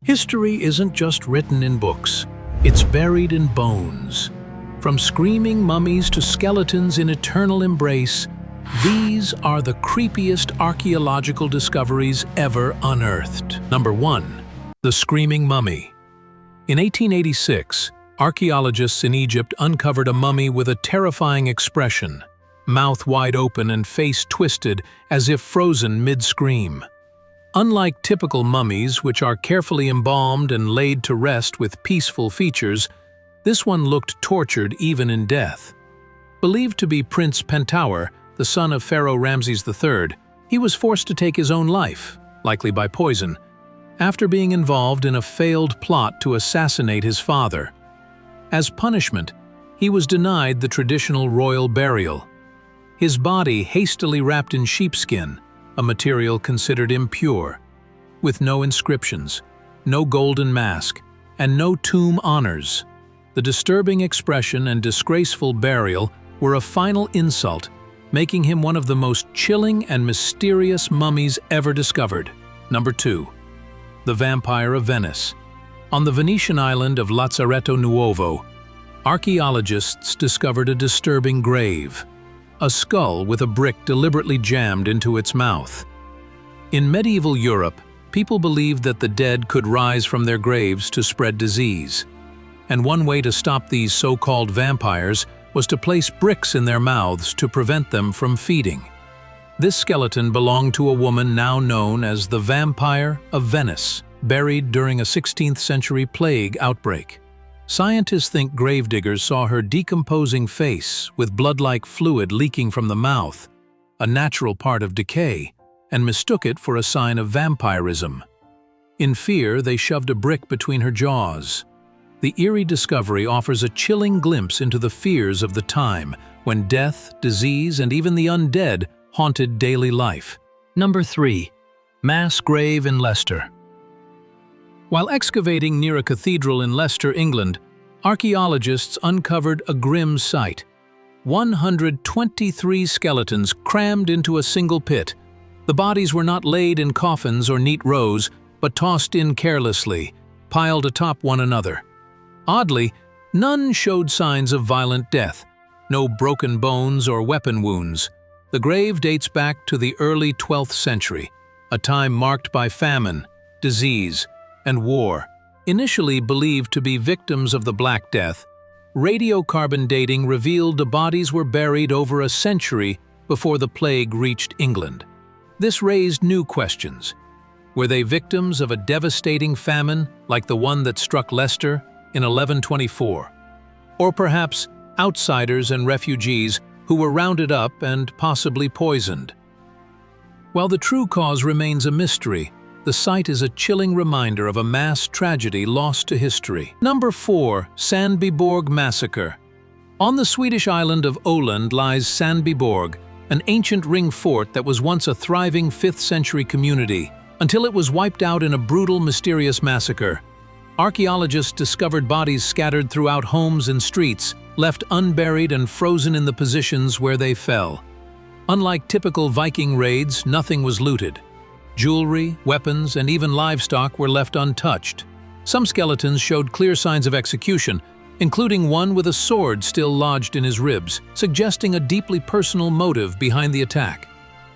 History isn't just written in books, it's buried in bones. From screaming mummies to skeletons in eternal embrace, these are the creepiest archaeological discoveries ever unearthed. Number 1. The Screaming Mummy. In 1886, archaeologists in Egypt uncovered a mummy with a terrifying expression, mouth wide open and face twisted as if frozen mid-scream. Unlike typical mummies, which are carefully embalmed and laid to rest with peaceful features, this one looked tortured even in death. Believed to be Prince Pentauer, the son of Pharaoh Ramses III, he was forced to take his own life, likely by poison, after being involved in a failed plot to assassinate his father. As punishment, he was denied the traditional royal burial. His body hastily wrapped in sheepskin, a material considered impure, with no inscriptions, no golden mask, and no tomb honors. The disturbing expression and disgraceful burial were a final insult, making him one of the most chilling and mysterious mummies ever discovered. Number 2. The Vampire of Venice. On the Venetian island of Lazzaretto Nuovo, archaeologists discovered a disturbing grave, a skull with a brick deliberately jammed into its mouth. In medieval Europe, people believed that the dead could rise from their graves to spread disease. And one way to stop these so-called vampires was to place bricks in their mouths to prevent them from feeding. This skeleton belonged to a woman now known as the Vampire of Venice, buried during a 16th century plague outbreak. Scientists think gravediggers saw her decomposing face with blood-like fluid leaking from the mouth, a natural part of decay, and mistook it for a sign of vampirism. In fear, they shoved a brick between her jaws. The eerie discovery offers a chilling glimpse into the fears of the time, when death, disease, and even the undead haunted daily life. Number 3. Mass Grave in Leicester. While excavating near a cathedral in Leicester, England, archaeologists uncovered a grim sight. 123 skeletons crammed into a single pit. The bodies were not laid in coffins or neat rows, but tossed in carelessly, piled atop one another. Oddly, none showed signs of violent death, no broken bones or weapon wounds. The grave dates back to the early 12th century, a time marked by famine, disease, and war. Initially believed to be victims of the Black Death, radiocarbon dating revealed the bodies were buried over a century before the plague reached England. This raised new questions. Were they victims of a devastating famine like the one that struck Leicester in 1124? Or perhaps outsiders and refugees who were rounded up and possibly poisoned? While the true cause remains a mystery, the site is a chilling reminder of a mass tragedy lost to history. Number 4. Sandborg Massacre. On the Swedish island of Öland lies Sandborg, an ancient ring fort that was once a thriving 5th century community, until it was wiped out in a brutal, mysterious massacre. Archaeologists discovered bodies scattered throughout homes and streets, left unburied and frozen in the positions where they fell. Unlike typical Viking raids, nothing was looted. Jewelry, weapons, and even livestock were left untouched. Some skeletons showed clear signs of execution, including one with a sword still lodged in his ribs, suggesting a deeply personal motive behind the attack.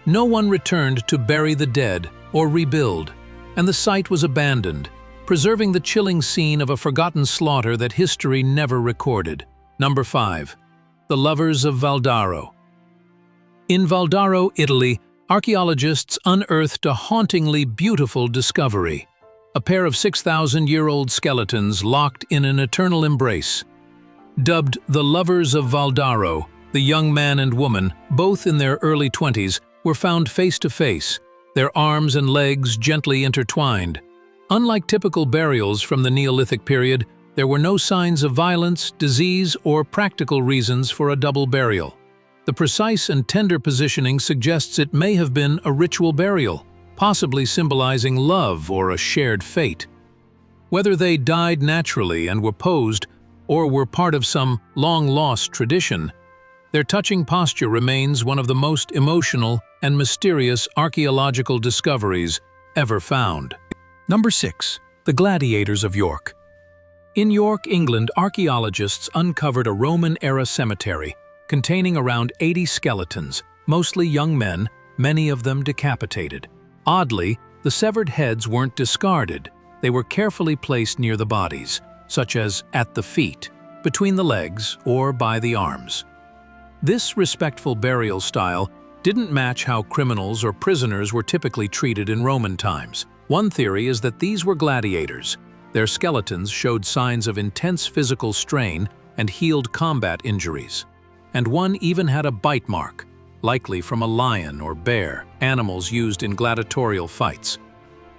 No one returned to bury the dead or rebuild, and the site was abandoned, preserving the chilling scene of a forgotten slaughter that history never recorded. Number 5. The Lovers of Valdaro. In Valdaro, Italy, archaeologists unearthed a hauntingly beautiful discovery, a pair of 6,000-year-old skeletons locked in an eternal embrace. Dubbed the Lovers of Valdaro, the young man and woman, both in their early 20s, were found face to face, their arms and legs gently intertwined. Unlike typical burials from the Neolithic period, there were no signs of violence, disease, or practical reasons for a double burial. The precise and tender positioning suggests it may have been a ritual burial, possibly symbolizing love or a shared fate. Whether they died naturally and were posed, or were part of some long-lost tradition, their touching posture remains one of the most emotional and mysterious archaeological discoveries ever found. Number 6. The Gladiators of York. In York, England, archaeologists uncovered a Roman-era cemetery containing around 80 skeletons, mostly young men, many of them decapitated. Oddly, the severed heads weren't discarded. They were carefully placed near the bodies, such as at the feet, between the legs, or by the arms. This respectful burial style didn't match how criminals or prisoners were typically treated in Roman times. One theory is that these were gladiators. Their skeletons showed signs of intense physical strain and healed combat injuries. And one even had a bite mark, likely from a lion or bear, animals used in gladiatorial fights.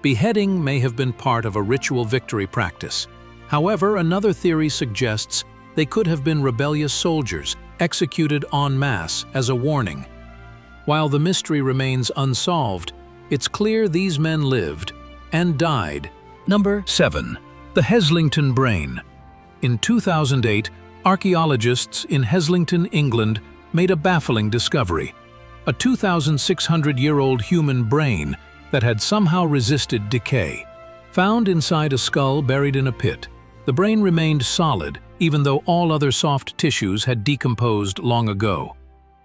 Beheading may have been part of a ritual victory practice. However, another theory suggests they could have been rebellious soldiers executed en masse as a warning. While the mystery remains unsolved, it's clear these men lived and died. Number 7. The Heesington Brain. In 2008, archaeologists in Heesington, England, made a baffling discovery: a 2,600-year-old human brain that had somehow resisted decay. Found inside a skull buried in a pit, the brain remained solid, even though all other soft tissues had decomposed long ago.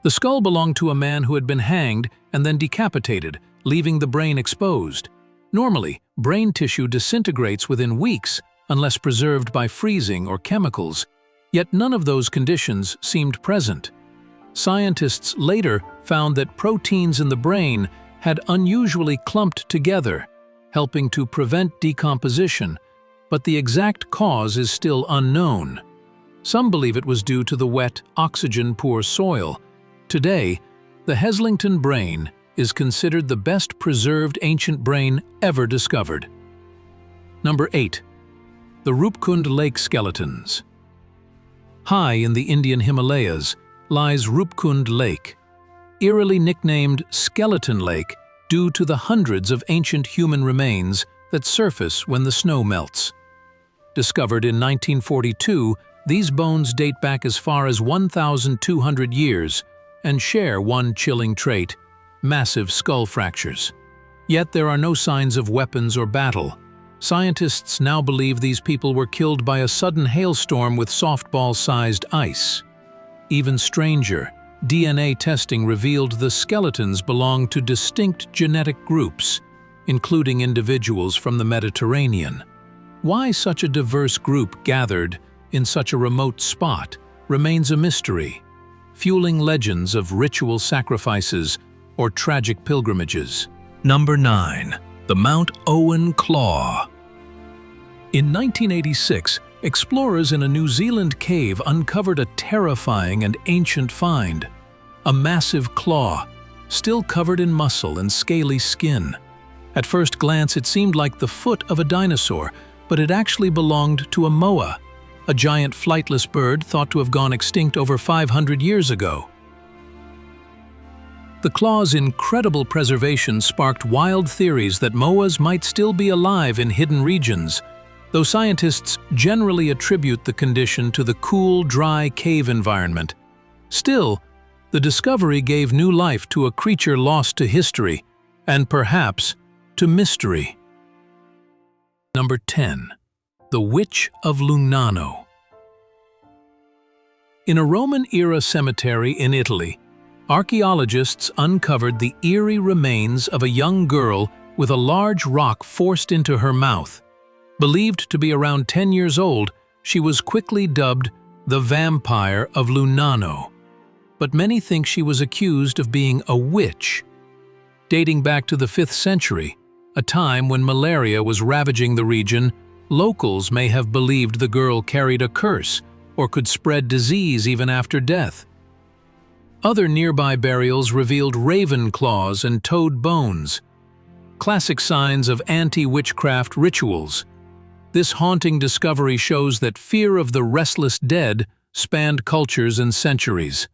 The skull belonged to a man who had been hanged and then decapitated, leaving the brain exposed. Normally, brain tissue disintegrates within weeks unless preserved by freezing or chemicals, yet none of those conditions seemed present. Scientists later found that proteins in the brain had unusually clumped together, helping to prevent decomposition, but the exact cause is still unknown. Some believe it was due to the wet, oxygen-poor soil. Today, the Heesington Brain is considered the best preserved ancient brain ever discovered. Number 8. The Rupkund Lake Skeletons. High in the Indian Himalayas lies Rupkund Lake, eerily nicknamed Skeleton Lake due to the hundreds of ancient human remains that surface when the snow melts. Discovered in 1942, these bones date back as far as 1,200 years and share one chilling trait: massive skull fractures. Yet there are no signs of weapons or battle. Scientists now believe these people were killed by a sudden hailstorm with softball-sized ice. Even stranger, DNA testing revealed the skeletons belong to distinct genetic groups, including individuals from the Mediterranean. Why such a diverse group gathered in such a remote spot remains a mystery, fueling legends of ritual sacrifices or tragic pilgrimages. Number 9. The Mount Owen Claw. In 1986, explorers in a New Zealand cave uncovered a terrifying and ancient find: a massive claw, still covered in muscle and scaly skin. At first glance, it seemed like the foot of a dinosaur, but it actually belonged to a moa, a giant flightless bird thought to have gone extinct over 500 years ago. The claw's incredible preservation sparked wild theories that moas might still be alive in hidden regions, though scientists generally attribute the condition to the cool, dry cave environment. Still, the discovery gave new life to a creature lost to history, and perhaps to mystery. Number 10. The Witch of Lunano. In a Roman-era cemetery in Italy, archaeologists uncovered the eerie remains of a young girl with a large rock forced into her mouth. Believed to be around 10 years old, she was quickly dubbed the Vampire of Lunano, but many think she was accused of being a witch. Dating back to the 5th century, a time when malaria was ravaging the region, locals may have believed the girl carried a curse or could spread disease even after death. Other nearby burials revealed raven claws and toad bones, classic signs of anti-witchcraft rituals. This haunting discovery shows that fear of the restless dead spanned cultures and centuries.